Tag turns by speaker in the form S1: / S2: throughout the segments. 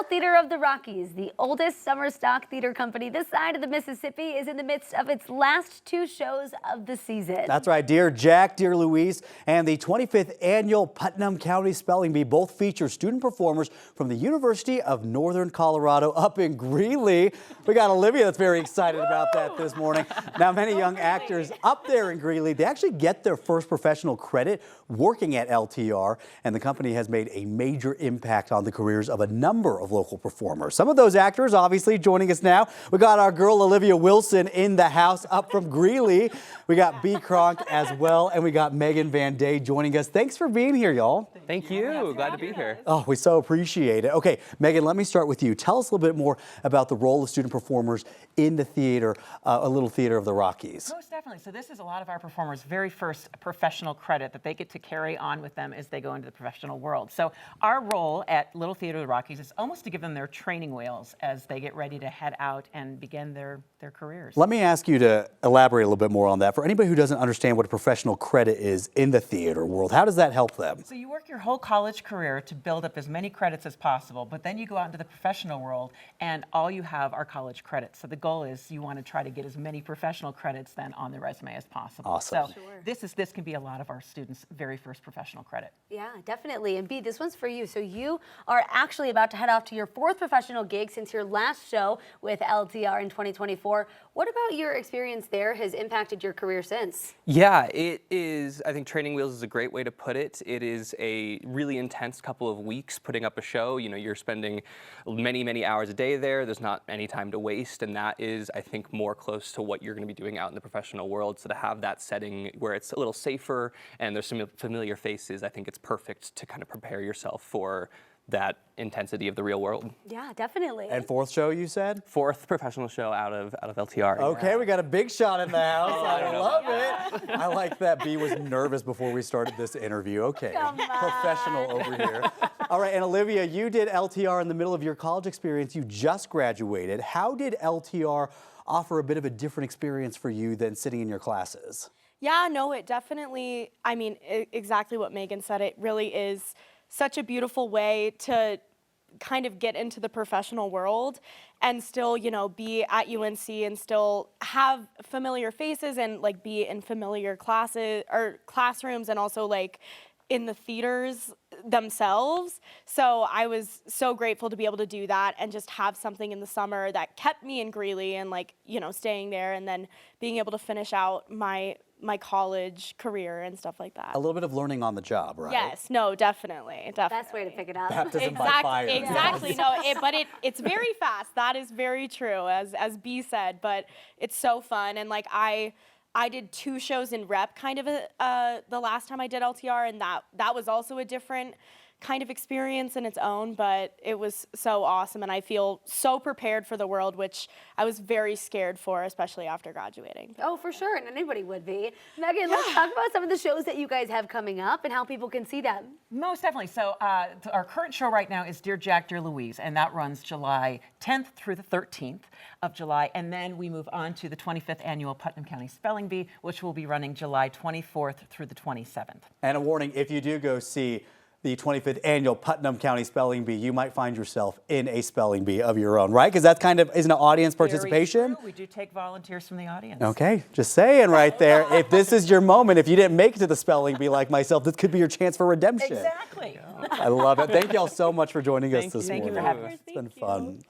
S1: Theater of the Rockies, the oldest summer stock theater company this side of the Mississippi, is in the midst of its last two shows of the season.
S2: That's right. Dear Jack, Dear Louise, and the 25th annual Putnam County Spelling Bee both feature student performers from the University of Northern Colorado up in Greeley. We got Olivia that's very excited about that this morning. Now, many young actors up there in Greeley, they actually get their first professional credit working at LTR, and the company has made a major impact on the careers of a number of local performers. Some of those actors obviously joining us now. We got our girl Olivia Wilson in the house up from Greeley. We got B. Kronk as well, and we got Megan Van Day joining us. Thanks for being here, y'all.
S3: Thank you. Glad to be here.
S2: Oh, we so appreciate it. Okay, Megan, let me start with you. Tell us a little bit more about the role of student performers in the theater, a little theater of the Rockies.
S4: Most definitely. So this is a lot of our performers' very first professional credit that they get to carry on with them as they go into the professional world. So our role at Little Theater of the Rockies is almost to give them their training wheels as they get ready to head out and begin their careers.
S2: Let me ask you to elaborate a little bit more on that. For anybody who doesn't understand what a professional credit is in the theater world, how does that help them?
S4: So you work your whole college career to build up as many credits as possible, but then you go out into the professional world and all you have are college credits. So the goal is you want to try to get as many professional credits then on the resume as possible.
S2: Awesome.
S4: So this can be a lot of our students' very first professional credit.
S1: Yeah, definitely. And B, this one's for you. So you are actually about to head off to your fourth professional gig since your last show with LTR in 2024. What about your experience there has impacted your career since?
S3: Yeah, it is. I think training wheels is a great way to put it. It is a really intense couple of weeks putting up a show. You know, you're spending many, many hours a day there. There's not any time to waste, and that is, I think, more close to what you're going to be doing out in the professional world. So to have that setting where it's a little safer and there's some familiar faces, I think it's perfect to kind of prepare yourself for that intensity of the real world.
S1: Yeah, definitely.
S2: And fourth show, you said?
S3: Fourth professional show out of LTR.
S2: Okay,
S3: yeah.
S2: we got a big shot in the house. I love it. I like that B was nervous before we started this interview. Okay, professional over here. All right, and Olivia, you did LTR in the middle of your college experience. You just graduated. How did LTR offer a bit of a different experience for you than sitting in your classes?
S5: Yeah, no, it definitely, I mean, exactly what Megan said. It really is such a beautiful way to kind of get into the professional world and still, you know, be at UNC and still have familiar faces and like be in familiar classes or classrooms and also like in the theaters themselves. So I was so grateful to be able to do that and just have something in the summer that kept me in Greeley and like, you know, staying there and then being able to finish out my college career and stuff like that.
S2: A little bit of learning on the job, right?
S5: Yes, no, definitely.
S1: Best way to pick it up.
S2: Baptism by fire.
S5: Exactly. No, but it's very fast. That is very true, as B said. But it's so fun, and like I did 2 shows in rep kind of the last time I did LTR, and that was also a different kind of experience in its own, but it was so awesome, and I feel so prepared for the world, which I was very scared for, especially after graduating.
S1: Oh, for sure, and anybody would be. Megan, let's talk about some of the shows that you guys have coming up and how people can see them.
S4: Most definitely. So our current show right now is Dear Jack, Dear Louise, and that runs July 10th through the 13th of July. And then we move on to the 25th annual Putnam County Spelling Bee, which will be running July 24th through the 27th.
S2: And a warning, if you do go see the 25th annual Putnam County Spelling Bee, you might find yourself in a spelling bee of your own, right? Because that's kind of, isn't it audience participation?
S4: Very true. We do take volunteers from the audience.
S2: Okay, just saying right there. If this is your moment, if you didn't make it to the spelling bee like myself, this could be your chance for redemption.
S4: Exactly.
S2: I love it. Thank you all so much for joining us this
S4: Thank
S2: morning.
S4: you for having us.
S2: It's been fun.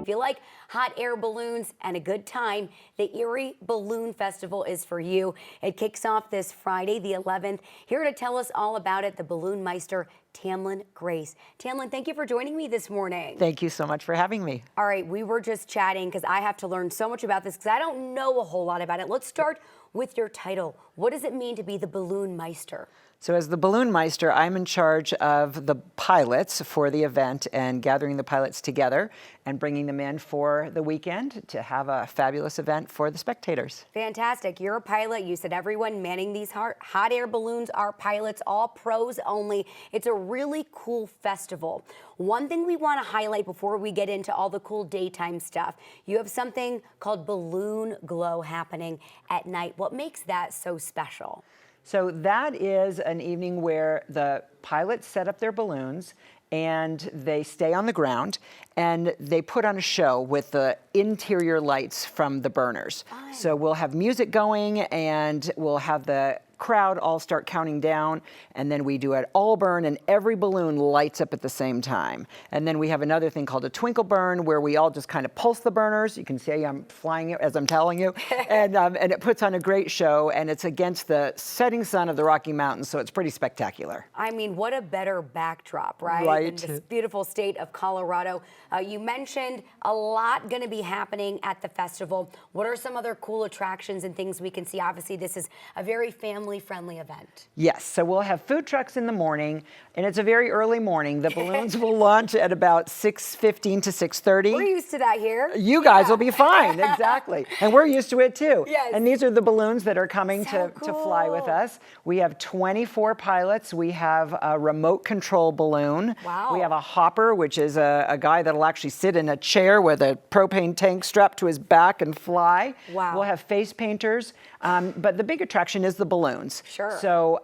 S1: If you like hot air balloons and a good time, the Erie Balloon Festival is for you. It kicks off this Friday, the 11th. Here to tell us all about it, the Balloon Meister, Tamlin Grace. Tamlin, thank you for joining me this morning.
S6: Thank you so much for having me.
S1: All right, we were just chatting because I have to learn so much about this because I don't know a whole lot about it. Let's start with your title. What does it mean to be the Balloon Meister?
S6: So as the Balloon Meister, I'm in charge of the pilots for the event and gathering the pilots together and bringing them in for the weekend to have a fabulous event for the spectators.
S1: Fantastic. You're a pilot. You said everyone manning these hot air balloons are pilots, all pros only. It's a really cool festival. One thing we want to highlight before we get into all the cool daytime stuff, you have something called Balloon Glow happening at night. What makes that so special?
S6: So that is an evening where the pilots set up their balloons and they stay on the ground and they put on a show with the interior lights from the burners.
S1: Fun.
S6: So we'll have music going and we'll have the crowd all start counting down, and then we do it all burn and every balloon lights up at the same time. And then we have another thing called a twinkle burn where we all just kind of pulse the burners. You can see I'm flying it as I'm telling you. And it puts on a great show, and it's against the setting sun of the Rocky Mountains, so it's pretty spectacular.
S1: I mean, what a better backdrop, right?
S6: Right.
S1: In this beautiful state of Colorado. You mentioned a lot going to be happening at the festival. What are some other cool attractions and things we can see? Obviously, this is a very family-friendly event.
S6: Yes, so we'll have food trucks in the morning, and it's a very early morning. The balloons will launch at about 6:15 to 6:30.
S1: We're used to that here.
S6: You guys will be fine, exactly. And we're used to it too.
S1: Yes.
S6: And these are the balloons that are coming
S1: So
S6: to fly with
S1: cool.
S6: us. We have 24 pilots. We have a remote control balloon.
S1: Wow.
S6: We have a hopper, which is a guy that'll actually sit in a chair with a propane tank strapped to his back and fly.
S1: Wow.
S6: We'll have face painters. But the big attraction is the balloons.
S1: Sure.
S6: So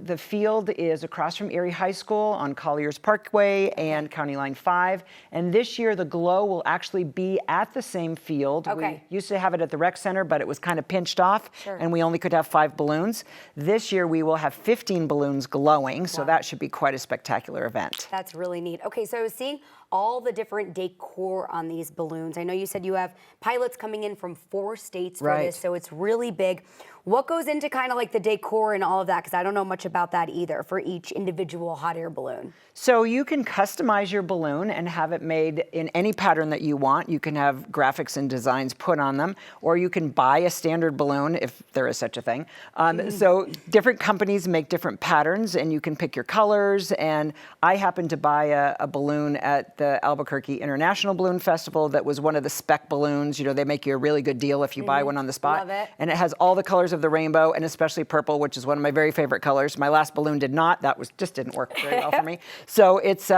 S6: the field is across from Erie High School on Colliers Parkway and County Line 5. And this year the glow will actually be at the same field.
S1: Okay.
S6: We used to have it at the rec center, but it was kind of pinched off,
S1: Sure.
S6: and we only could have 5 balloons. This year we will have 15 balloons glowing, so
S1: Wow.
S6: that should be quite a spectacular event.
S1: That's really neat. Okay, so I was seeing all the different decor on these balloons. I know you said you have pilots coming in from 4 states for
S6: Right.
S1: this, so it's really big. What goes into kind of like the decor and all of that? Because I don't know much about that either for each individual hot air balloon.
S6: So you can customize your balloon and have it made in any pattern that you want. You can have graphics and designs put on them, or you can buy a standard balloon if there is such a thing. So different companies make different patterns, and you can pick your colors. And I happened to buy a balloon at the Albuquerque International Balloon Festival that was one of the spec balloons. You know, they make you a really good deal if you buy one on the spot.
S1: Love it.
S6: And it has all the colors of the rainbow, and especially purple, which is one of my very favorite colors. My last balloon did not. That just didn't work very well for me. So it's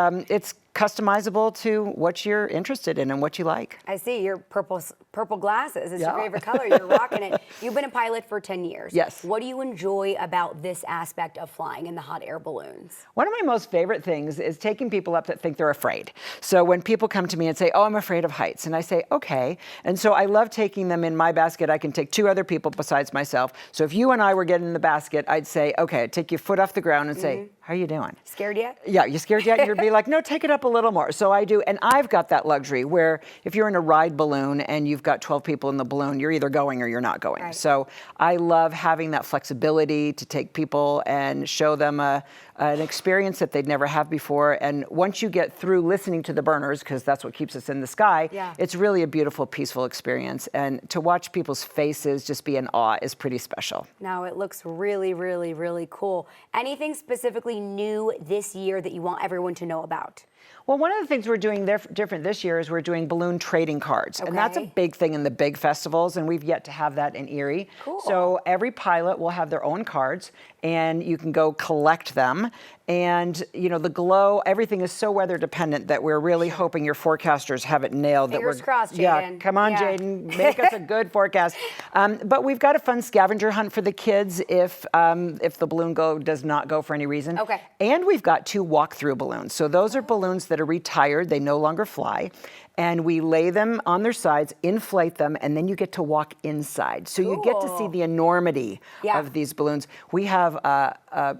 S6: customizable to what you're interested in and what you like.
S1: I see your purple glasses. It's
S6: Yeah.
S1: your favorite color. You're rocking it. You've been a pilot for 10 years.
S6: Yes.
S1: What do you enjoy about this aspect of flying in the hot air balloons?
S6: One of my most favorite things is taking people up that think they're afraid. So when people come to me and say, oh, I'm afraid of heights, and I say, okay. And so I love taking them in my basket. I can take 2 other people besides myself. So if you and I were getting in the basket, I'd say, okay, I'd take your foot off the ground and say, how are you doing?
S1: Scared yet?
S6: Yeah, you scared yet? You'd be like, no, take it up a little more. So I do, and I've got that luxury where if you're in a ride balloon and you've got 12 people in the balloon, you're either going or you're not going.
S1: Right.
S6: So I love having that flexibility to take people and show them an experience that they'd never have before. And once you get through listening to the burners, because that's what keeps us in the sky,
S1: Yeah.
S6: it's really a beautiful, peaceful experience. And to watch people's faces just be in awe is pretty special.
S1: No, it looks really, really, really cool. Anything specifically new this year that you want everyone to know about?
S6: Well, one of the things we're doing different this year is we're doing balloon trading cards. And that's a
S1: Okay.
S6: big thing in the big festivals, and we've yet to have that in Erie.
S1: Cool.
S6: So every pilot will have their own cards, and you can go collect them. And, you know, the glow, everything is so weather dependent that we're really hoping your forecasters have it nailed.
S1: Fingers crossed,
S6: Yeah,
S1: Jaden.
S6: come on,
S1: Yeah.
S6: Jaden, make us a good forecast. But we've got a fun scavenger hunt for the kids if the balloon does not go for any reason.
S1: Okay.
S6: And we've got 2 walk-through balloons. So those are balloons that are retired, they no longer fly. And we lay them on their sides, inflate them, and then you get to walk inside. So you get to see
S1: Cool.
S6: the enormity
S1: Yeah.
S6: of these balloons. We have a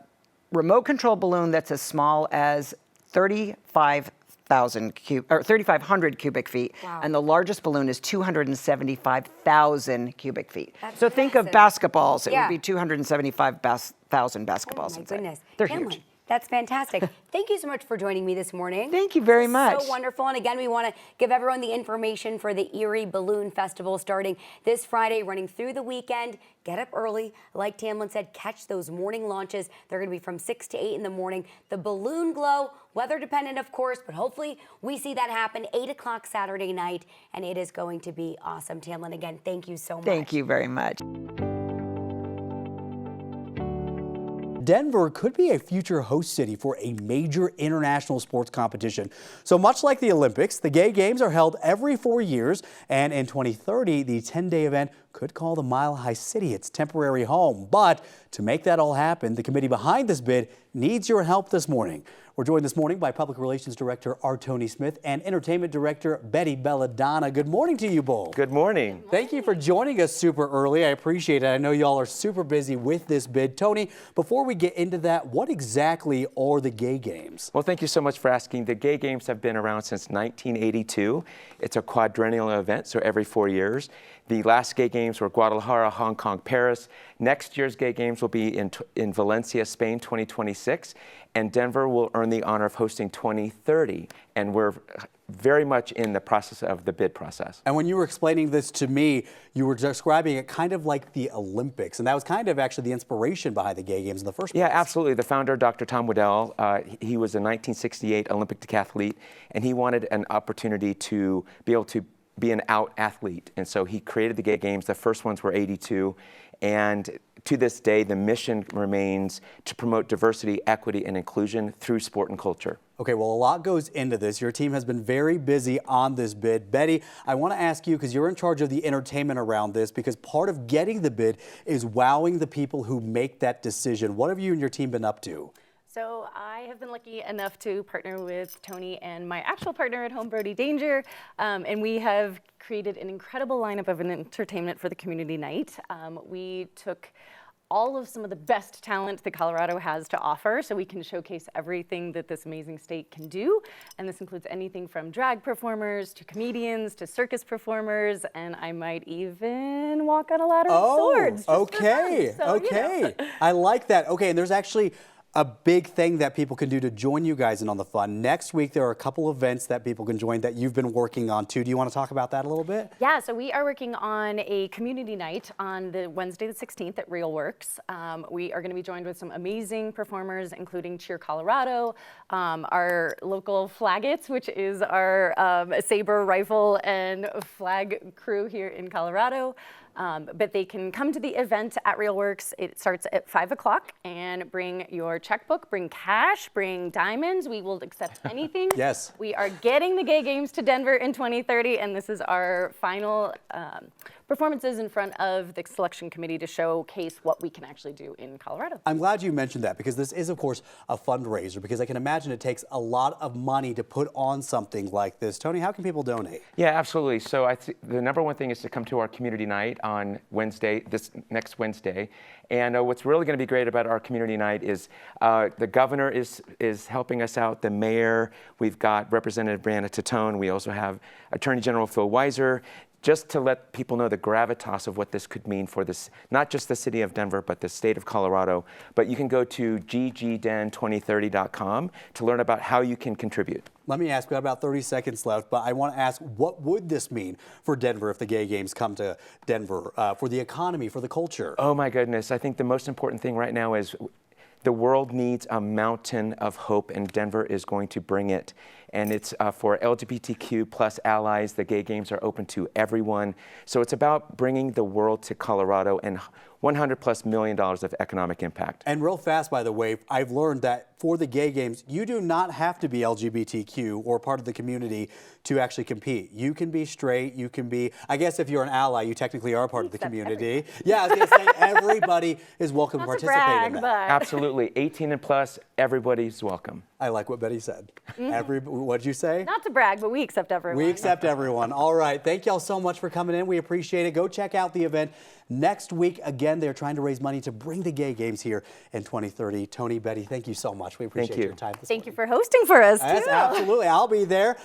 S6: remote control balloon that's as small as 3,500 cubic feet,
S1: Wow.
S6: and the largest balloon is 275,000 cubic feet.
S1: That's
S6: So think of
S1: massive.
S6: basketballs. It
S1: Yeah.
S6: would be 275,000 basketballs.
S1: Oh my
S6: inside.
S1: goodness.
S6: They're
S1: Cameron,
S6: huge.
S1: that's fantastic. Thank you so much for joining me this morning.
S6: Thank you very much.
S1: So wonderful. And again, we want to give everyone the information for the Erie Balloon Festival starting this Friday, running through the weekend. Get up early. Like Tamlin said, catch those morning launches. They're going to be from 6 to 8 in the morning. The balloon glow, weather dependent, of course, but hopefully we see that happen 8 o'clock Saturday night, and it is going to be awesome. Tamlin, again, thank you so much.
S6: Thank you very much.
S2: Denver could be a future host city for a major international sports competition. So much like the Olympics, the Gay Games are held every 4 years, and in 2030, the 10-day event could call the Mile High City its temporary home. But to make that all happen, the committee behind this bid needs your help this morning. We're joined this morning by Public Relations Director Tony Smith and Entertainment Director Betty Belladonna. Good morning to you both.
S7: Good morning.
S2: Thank you for joining us super early. I appreciate it. I know y'all are super busy with this bid. Tony, before we get into that, what exactly are the Gay Games?
S7: Well, thank you so much for asking. The Gay Games have been around since 1982. It's a quadrennial event, so every 4 years. The last Gay Games were Guadalajara, Hong Kong, Paris. Next year's Gay Games will be in Valencia, Spain, 2026. And Denver will earn the honor of hosting 2030. And we're very much in the process of the bid process.
S2: And when you were explaining this to me, you were describing it kind of like the Olympics. And that was kind of actually the inspiration behind the Gay Games in the first place.
S7: Yeah, absolutely. The founder, Dr. Tom Waddell, he was a 1968 Olympic decathlete, and he wanted an opportunity to be able to be an out athlete. And so he created the Gay Games. The first ones were 82. And to this day, the mission remains to promote diversity, equity, and inclusion through sport and culture.
S2: Okay, well, a lot goes into this. Your team has been very busy on this bid. Betty, I want to ask you, because you're in charge of the entertainment around this, because part of getting the bid is wowing the people who make that decision. What have you and your team been up to?
S8: So I have been lucky enough to partner with Tony and my actual partner at home, Brody Danger, and we have created an incredible lineup of an entertainment for the community night. We took all of some of the best talent that Colorado has to offer, so we can showcase everything that this amazing state can do. And this includes anything from drag performers to comedians to circus performers, and I might even walk on a ladder of swords.
S2: Okay,
S8: So,
S2: okay.
S8: you know.
S2: I like that. Okay, and there's actually a big thing that people can do to join you guys in on the fun. Next week, there are a couple events that people can join that you've been working on too. Do you want to talk about that a little bit?
S8: Yeah, so we are working on a community night on the Wednesday the 16th at Real Works. We are going to be joined with some amazing performers, including Cheer Colorado, our local Flaggets, which is our saber, rifle, and flag crew here in Colorado. But they can come to the event at Real Works. It starts at 5 o'clock, and bring your checkbook, bring cash, bring diamonds. We will accept anything.
S2: Yes.
S8: We are getting the Gay Games to Denver in 2030, and this is our final performances in front of the selection committee to showcase what we can actually do in Colorado.
S2: I'm glad you mentioned that, because this is, of course, a fundraiser, because I can imagine it takes a lot of money to put on something like this. Tony, how can people donate?
S7: Yeah, absolutely. So the number one thing is to come to our community night on Wednesday, this next Wednesday. And what's really going to be great about our community night is the governor is helping us out, the mayor. We've got Representative Brianna Titone. We also have Attorney General Phil Weiser, just to let people know the gravitas of what this could mean for this, not just the city of Denver, but the state of Colorado. But you can go to ggden2030.com to learn about how you can contribute.
S2: Let me ask, we got about 30 seconds left, but I want to ask, what would this mean for Denver if the Gay Games come to Denver, for the economy, for the culture?
S7: Oh my goodness, I think the most important thing right now is the world needs a mountain of hope, and Denver is going to bring it. And it's for LGBTQ plus allies. The Gay Games are open to everyone. So it's about bringing the world to Colorado and $100+ million of economic impact.
S2: And real fast, by the way, I've learned that for the Gay Games, you do not have to be LGBTQ or part of the community to actually compete. You can be straight, you can be, I guess if you're an ally, you technically are part of the community. Yeah, I was going to say everybody is welcome to participate in that.
S7: Absolutely, 18 and plus, everybody's welcome.
S2: I like what Betty said. What'd you say?
S8: Not to brag, but we accept everyone.
S2: We accept everyone. All right. Thank y'all so much for coming in. We appreciate it. Go check out the event next week. Again, they're trying to raise money to bring the Gay Games here in 2030. Tony, Betty, thank you so much. We appreciate your time this morning.
S8: Thank you for hosting for us, too.
S2: Yes, absolutely. I'll be there.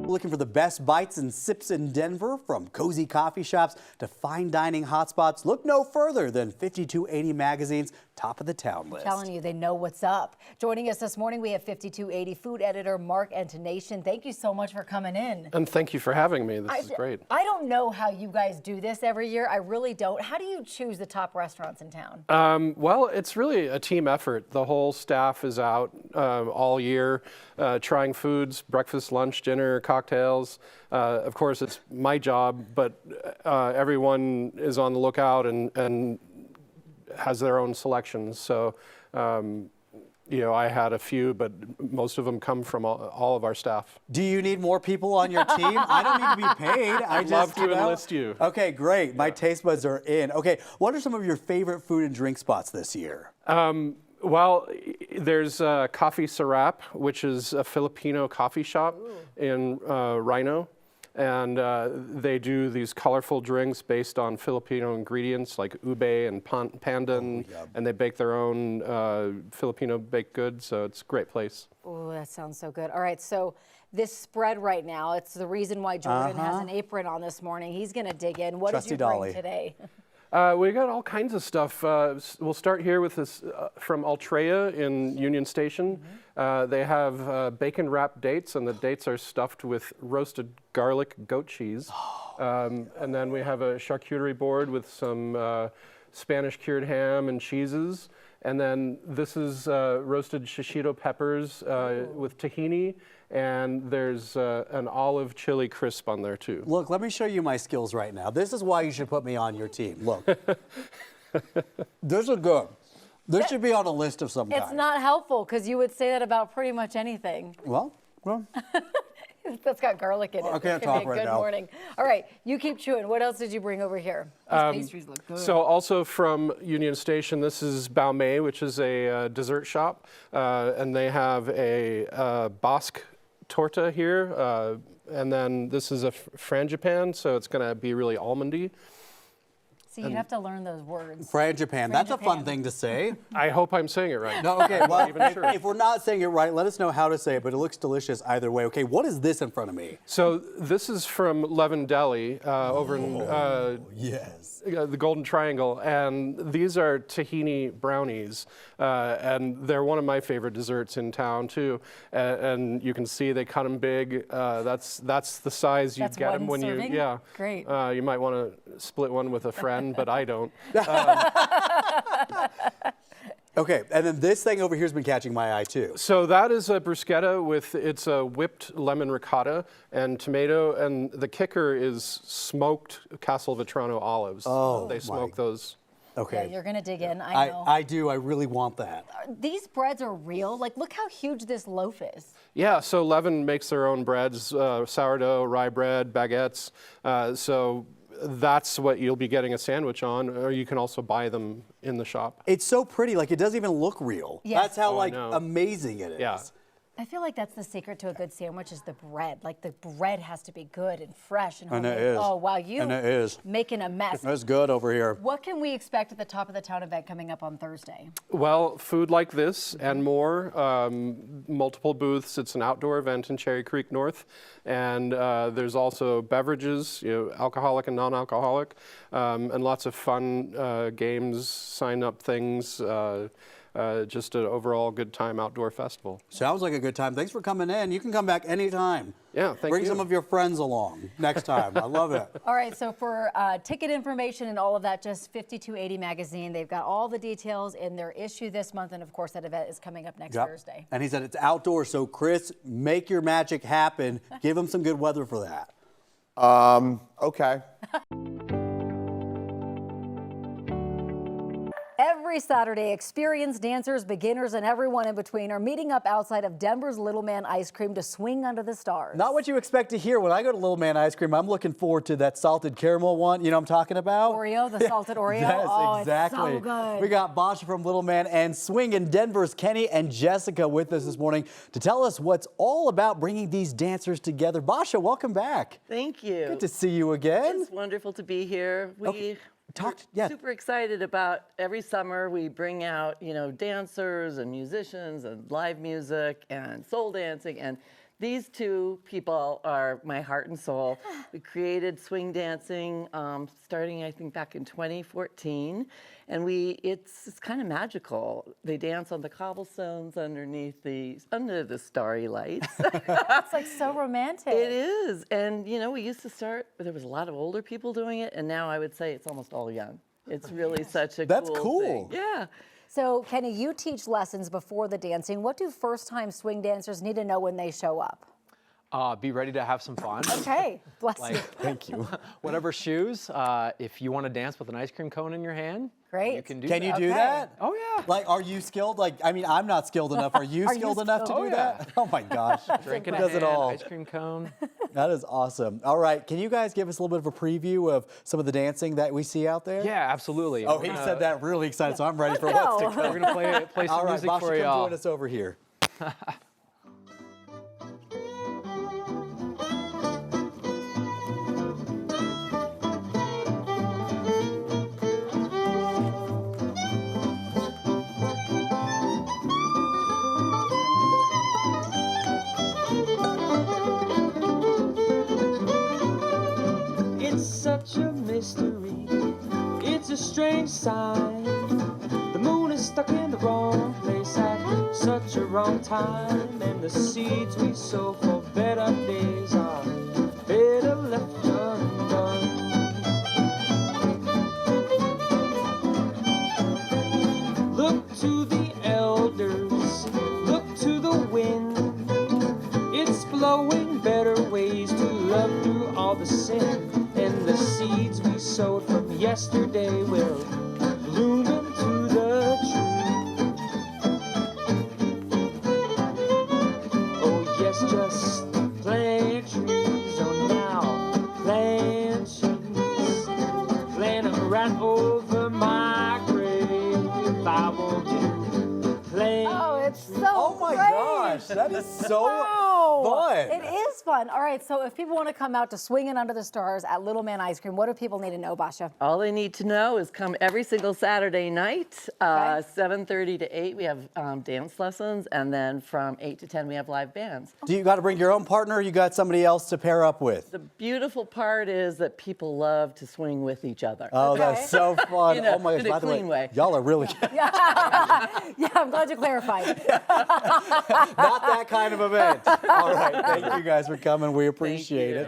S2: Looking for the best bites and sips in Denver, from cozy coffee shops to fine dining hotspots? Look no further than 5280 Magazine's Top of the Town list.
S9: I'm telling you, they know what's up. Joining us this morning, we have 5280 food editor Mark Antonation. Thank you so much for coming in.
S10: And thank you for having me. This is great.
S9: I don't know how you guys do this every year. I really don't. How do you choose the top restaurants in town?
S10: Well, it's really a team effort. The whole staff is out all year trying foods, breakfast, lunch, dinner, cocktails. Of course, it's my job, but everyone is on the lookout and has their own selections. So I had a few, but most of them come from all of our staff.
S2: Do you need more people on your team? I don't need to be paid.
S10: I'd love to enlist you.
S2: Okay, great. My taste buds are in. Okay, what are some of your favorite food and drink spots this year?
S10: Well, there's Coffee Sarap, which is a Filipino coffee shop in Rhino. And they do these colorful drinks based on Filipino ingredients like ube and pandan, and they bake their own Filipino baked goods, so it's a great place.
S9: Oh, that sounds so good. All right, so this spread right now, it's the reason why Jordan has an apron on this morning. He's going to dig in. What
S2: Trusty
S9: did you bring
S2: Dolly.
S9: today?
S10: We got all kinds of stuff. We'll start here with this from Altrea in Union Station. They have bacon wrapped dates, and the dates are stuffed with roasted garlic goat cheese. And then we have a charcuterie board with some Spanish cured ham and cheeses. And then this is roasted shishito peppers with tahini. And there's an olive chili crisp on there too.
S2: Look, let me show you my skills right now. This is why you should put me on your team. Look, this is good. This should be on a list of some kind.
S9: It's not helpful because you would say that about pretty much anything.
S2: Well.
S9: That's got garlic in it.
S2: I can't
S9: It's
S2: talk
S9: gonna be a
S2: right
S9: good
S2: now.
S9: morning. All right, you keep chewing. What else did you bring over here? These pastries look good.
S10: So also from Union Station, this is Bao Mei, which is a dessert shop, and they have a Basque torta here, and then this is a frangipane, so it's going to be really almondy.
S9: So you'd have to learn those words.
S2: Frangipane. That's a fun thing to say.
S10: I hope I'm saying it right.
S2: No, okay. Well,
S10: even sure.
S2: if we're not saying it right, let us know how to say it, but it looks delicious either way. Okay, what is this in front of me?
S10: So this is from Levin Deli over in
S2: Yes.
S10: the Golden Triangle, and these are tahini brownies, and they're one of my favorite desserts in town too. And you can see they cut them big. That's the size you
S9: That's
S10: get them
S9: one
S10: when
S9: serving?
S10: you
S9: Great.
S10: You might want to split one with a friend, but I don't.
S2: Okay, and then this thing over here has been catching my eye too.
S10: So that is a bruschetta with it's a whipped lemon ricotta and tomato, and the kicker is smoked Castelvetrano olives.
S2: Oh,
S10: they smoke those.
S2: Okay.
S9: Yeah, you're going to dig in. I know.
S2: I do. I really want that.
S9: These breads are real. Like, look how huge this loaf is.
S10: Yeah, so Levin makes their own breads, sourdough, rye bread, baguettes. So that's what you'll be getting a sandwich on, or you can also buy them in the shop.
S2: It's so pretty. Like, it doesn't even look real.
S9: Yes.
S2: That's how,
S10: Oh, I
S2: like,
S10: know.
S2: amazing it is.
S10: Yeah.
S9: I feel like that's the secret to a good sandwich is the bread. Like, the bread has to be good and fresh and
S2: And it
S9: homemade.
S2: is.
S9: Oh, wow, you
S2: And it is.
S9: making a mess.
S2: That's good over here.
S9: What can we expect at the Top of the Town event coming up on Thursday?
S10: Well, food like this and more, multiple booths. It's an outdoor event in Cherry Creek North, and there's also beverages, alcoholic and non-alcoholic, and lots of fun games, sign-up things. Just an overall good time outdoor festival.
S2: Sounds like a good time. Thanks for coming in. You can come back anytime.
S10: Yeah, thank
S2: Bring
S10: you.
S2: some of your friends along next time. I love it.
S9: All right, so for ticket information and all of that, just 5280 Magazine. They've got all the details in their issue this month, and of course, that event is coming up next Thursday.
S2: And he said it's outdoors, so Chris, make your magic happen. Give him some good weather for that.
S11: Okay.
S9: Every Saturday, experienced dancers, beginners, and everyone in between are meeting up outside of Denver's Little Man Ice Cream to swing under the stars.
S2: Not what you expect to hear. When I go to Little Man Ice Cream, I'm looking forward to that salted caramel one. You know what I'm talking about?
S9: Oreo, the salted Oreo.
S2: Yes,
S9: oh,
S2: exactly.
S9: It's so good.
S2: We got Basha from Little Man and Swing in Denver's Kenny and Jessica with us this morning to tell us what's all about bringing these dancers together. Basha, welcome back.
S12: Thank you.
S2: Good to see you again.
S12: It's wonderful to be here. We're super excited about every summer we bring out, dancers and musicians and live music and soul dancing, and these two people are my heart and soul. We created swing dancing starting, I think, back in 2014, and it's kind of magical. They dance on the cobblestones under the starry lights.
S9: It's like so romantic.
S12: It is, and we used to start. There was a lot of older people doing it, and now I would say it's almost all young. It's really such a cool thing. Yeah.
S9: So, Kenny, you teach lessons before the dancing. What do first-time swing dancers need to know when they show up?
S13: Be ready to have some fun.
S9: Okay, bless you.
S2: Thank you.
S13: Whatever shoes. If you want to dance with an ice cream cone in your hand,
S9: Great.
S13: you can do
S2: Can
S13: that.
S2: you do
S9: Okay.
S2: that?
S13: Oh yeah.
S2: Like, are you skilled? Like, I mean, I'm not skilled enough. Are you
S9: Are you
S2: skilled enough to
S9: skilled?
S2: do
S13: Oh, yeah.
S2: that? Oh my gosh.
S13: Drink in a
S2: Does it
S13: hand,
S2: all.
S13: ice cream cone.
S2: That is awesome. All right, can you guys give us a little bit of a preview of some of the dancing that we see out there?
S13: Yeah, absolutely.
S2: Oh, he said that really excited, so I'm ready for what's to
S9: go.
S2: come.
S13: We're gonna play some
S2: All right,
S13: music
S2: Basha,
S13: for
S2: come
S13: y'all.
S2: join us over here.
S14: It's such a mystery, it's a strange sign. The moon is stuck in the wrong place at such a wrong time. And the seeds we sow for better days are better left undone. Look to the elders, look to the wind. It's blowing better ways to love through all the sin. And the seeds we sowed from yesterday will bloom into the tree. Oh yes, just plant trees. Oh now, plant trees. Plant them right over my grave. I won't do plant.
S9: Oh, it's so
S2: Oh my
S9: great.
S2: gosh, that is so
S9: Wow.
S2: fun.
S9: It is fun. All right, so if people want to come out to Swingin' Under the Stars at Little Man Ice Cream, what do people need to know, Basha?
S12: All they need to know is come every single Saturday night, 7:30 to 8. We have dance lessons, and then from 8 to 10 we have live bands.
S2: Do you got to bring your own partner, or you got somebody else to pair up with?
S12: The beautiful part is that people love to swing with each other.
S2: Oh, that's so fun.
S12: You know,
S2: oh my gosh,
S12: in a
S2: by the
S12: clean way.
S2: Y'all are really
S9: Yeah, I'm glad you clarified.
S2: not that kind of event. All right, thank you guys for coming. We appreciate it.